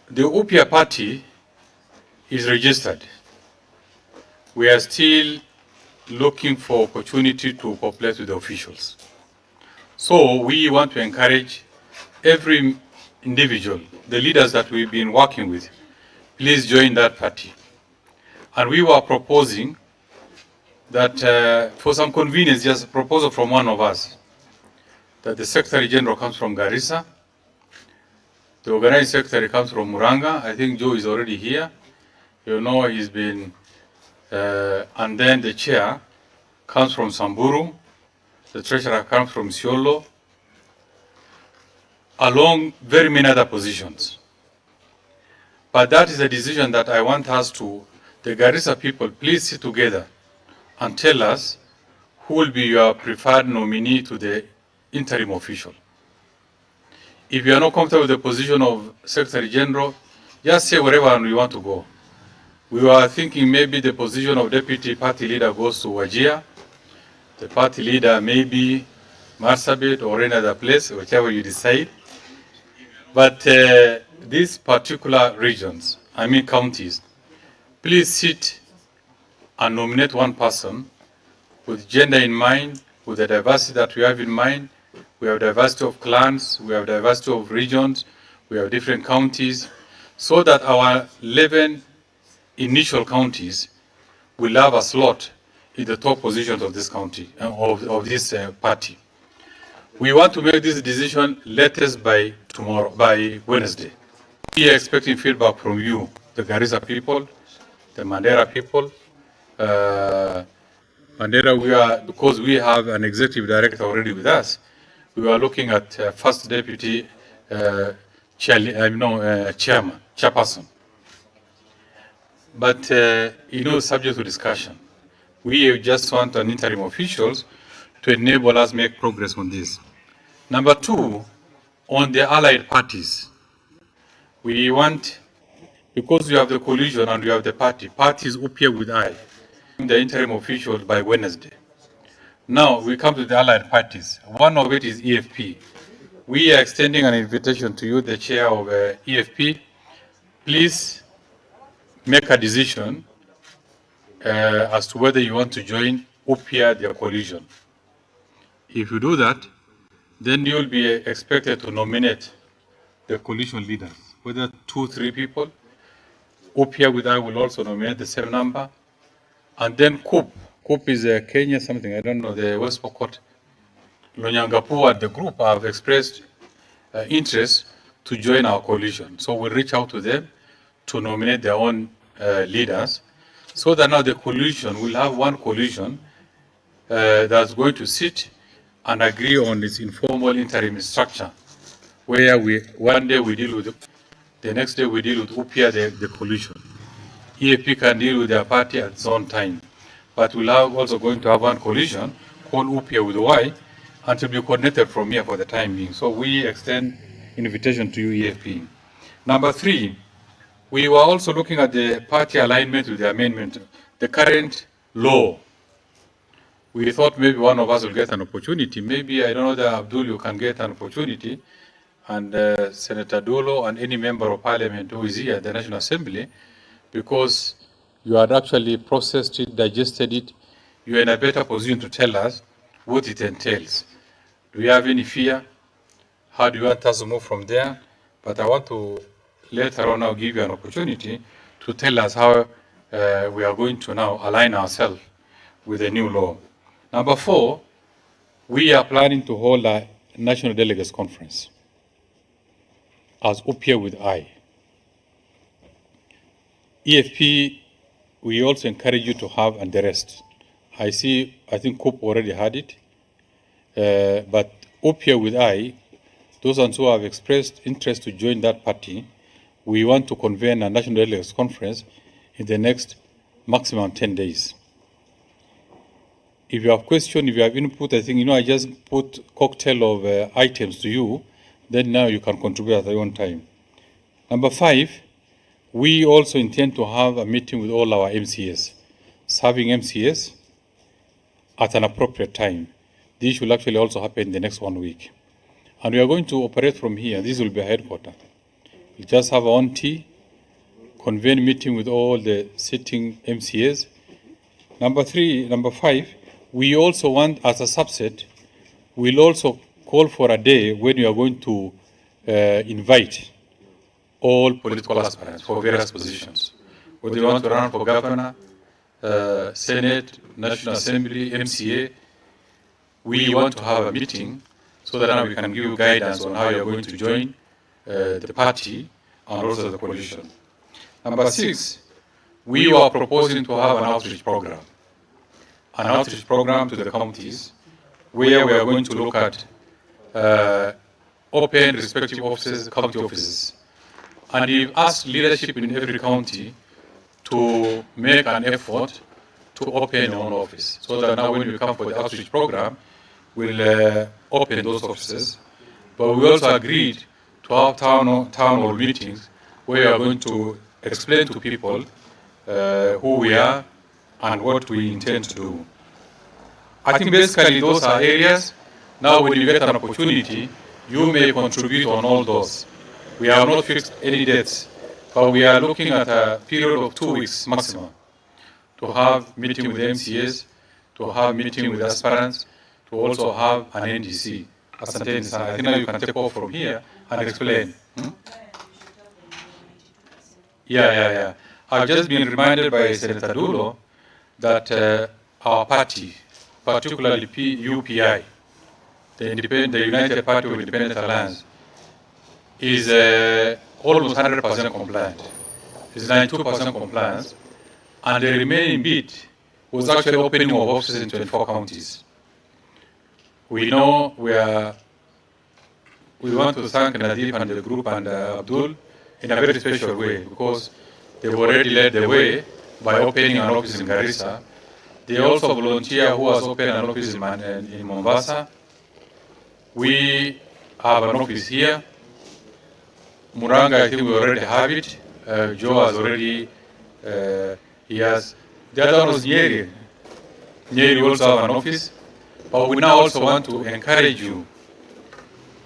The UPYA party is registered. We are still looking for opportunity to cooperate with the officials. So we want to encourage every individual, the leaders that we've been working with, please join that party. And we were proposing that for some convenience, just a proposal from one of us, that the Secretary General comes from Garissa, the organizing secretary comes from Muranga. I think Joe is already here. You know, he's been, and then the chair comes from Samburu, the treasurer comes from Siolo, along very many other positions. But that is a decision that I want us to, the Garissa people, please sit together and tell us who will be your preferred nominee to the interim official. If you are not comfortable with the position of Secretary General, just say wherever you want to go. We were thinking maybe the position of Deputy Party Leader goes to Wajir. The Party Leader maybe Marsabit or any other place, whichever you decide. But these particular regions, I mean counties, please sit and nominate one person with gender in mind, with the diversity that we have in mind. We have diversity of clans, we have diversity of regions, we have different counties, so that our 11 initial counties will have a slot in the top positions of this county, of this party. We want to make this decision latest by tomorrow, by Wednesday. We are expecting feedback from you, the Garissa people, the Mandera people. Mandera, because we have an executive director already with us, we are looking at first deputy chairperson. But, subject to discussion. We just want an interim officials to enable us make progress on this. Number two, on the allied parties. We want, because we have the coalition and we have the parties UPYA with I, the interim officials by Wednesday. Now we come to the allied parties. One of it is EFP. We are extending an invitation to you, the chair of EFP. Please make a decision as to whether you want to join UPYA, their coalition. If you do that, then you will be expected to nominate the coalition leaders, whether 2, 3 people. UPYA with I will also nominate the same number. And then COOP is Kenya something, I don't know, the West Pokot. Lonyangapu and the group have expressed interest to join our coalition. So we'll reach out to them to nominate their own leaders, so that now the coalition will have one coalition that's going to sit and agree on this informal interim structure, where one day we deal with the next day we deal with UPYA, the coalition. EFP can deal with their party at its own time. But we'll also going to have one coalition called UPYA with Y, and to be coordinated from here for the time being. So we extend invitation to you, EFP. Number 3, we were also looking at the party alignment with the amendment, the current law. We thought maybe one of us will get an opportunity. Maybe, I don't know, that Abdul, you can get an opportunity, and Senator Dolo and any member of parliament who is here at the National Assembly, because you had actually processed it, digested it, you are in a better position to tell us what it entails. Do you have any fear? How do you want us to move from there? But I want to later on now give you an opportunity to tell us how we are going to now align ourselves with the new law. Number 4, we are planning to hold a National Delegates Conference as UPYA with I. EFP, we also encourage you to have, and the rest. I think COOP already had it, but UPYA with I, those ones who have expressed interest to join that party, we want to convene a National Delegates Conference in the next maximum 10 days. If you have questions, if you have input, I think, I just put cocktail of items to you, then now you can contribute at your own time. Number 5, we also intend to have a meeting with all our MCS, serving MCS at an appropriate time. This will actually also happen in the next 1 week. And we are going to operate from here. This will be a headquarters. we just have our own tea, convene meeting with all the sitting MCAs. Number 5, we also want, as a subset, we'll also call for a day when we are going to invite all political aspirants for various positions. Whether you want to run for governor, Senate, National Assembly, MCA, we want to have a meeting so that now we can give you guidance on how you are going to join the party and also the coalition. Number 6, we are proposing to have an outreach program to the counties, where we are going to look at open respective offices, county offices. And we've asked leadership in every county to make an effort to open their own office, so that now when we come for the outreach program, we'll open those offices. But we also agreed to have town hall meetings where we are going to explain to people who we are and what we intend to do. I think basically those are areas. Now when you get an opportunity, you may contribute on all those. We have not fixed any dates, but we are looking at a period of 2 weeks maximum to have meeting with MCAs, to have meeting with aspirants, to also have an NDC. I think now you can take off from here and explain. Yeah. I've just been reminded by Senator Dulo that our party, particularly UPI, the United Party of Independent Alliance, is almost 100% compliant. It's 92% compliance, and the remaining bit was actually opening of offices in 24 counties. We know we want to thank Nadif and the group and Abdul in a very special way, because they've already led the way by opening an office in Garissa. They also volunteer who has opened an office in Mombasa. We have an office here. Muranga, I think we already have it. Joe has already, he has. The other one was Nyeri. Nyeri also have an office. But we now also want to encourage you,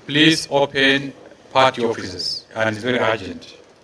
please open party offices, and it's very urgent.